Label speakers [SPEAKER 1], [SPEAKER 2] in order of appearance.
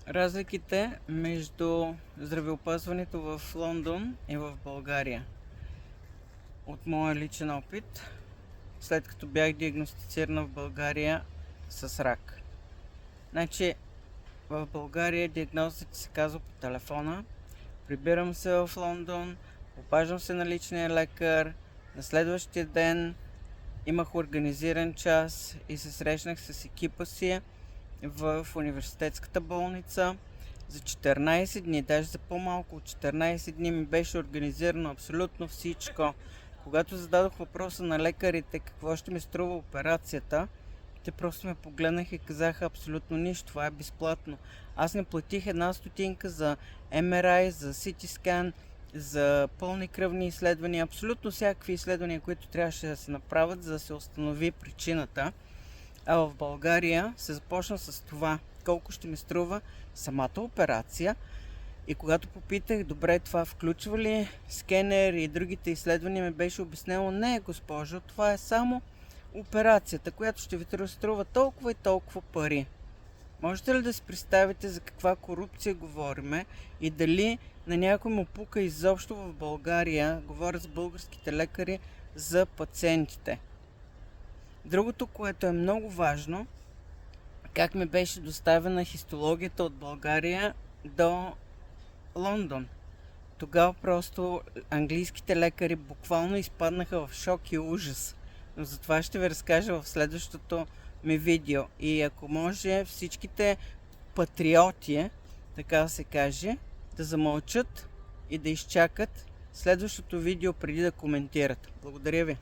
[SPEAKER 1] Разликите между здравеопазването в Лондон и в България. От моя личен опит, след като бях диагностицирана в България с рак. Значи, в България диагнозата ти се казва по телефона, прибирам се в Лондон, обаждам се на личния лекар, на следващия ден имах организиран час и се срещнах с екипа си в университетската болница. За 14 дни, даже за по-малко от 14 дни ми беше организирано абсолютно всичко. Когато зададох въпроса на лекарите какво ще ми струва операцията, те просто ме погледнаха и казаха абсолютно нищо, това е безплатно. Аз не платих една стотинка за MRI, за CT скан, за пълни кръвни изследвания, абсолютно всякакви изследвания, които трябваше да се направят, за да се установи причината. А в България се започна с това, колко ще ми струва самата операция. И когато попитах, добре, това включва ли скенер и другите изследвания, ми беше обяснено, не, госпожо, това е само операцията, която ще ви струва толкова и толкова пари. Можете ли да си представите за каква корупция говориме и дали на някой му пука изобщо в България, говоря с българските лекари, за пациентите? Другото, което е много важно, как ми беше доставена хистологията от България до Лондон. Тогава просто английските лекари буквално изпаднаха в шок и ужас. Но за това ще ви разкажа в следващото ми видео. И ако може всичките патриоти, така да се каже, да замълчат и да изчакат следващото видео преди да коментират. Благодаря ви!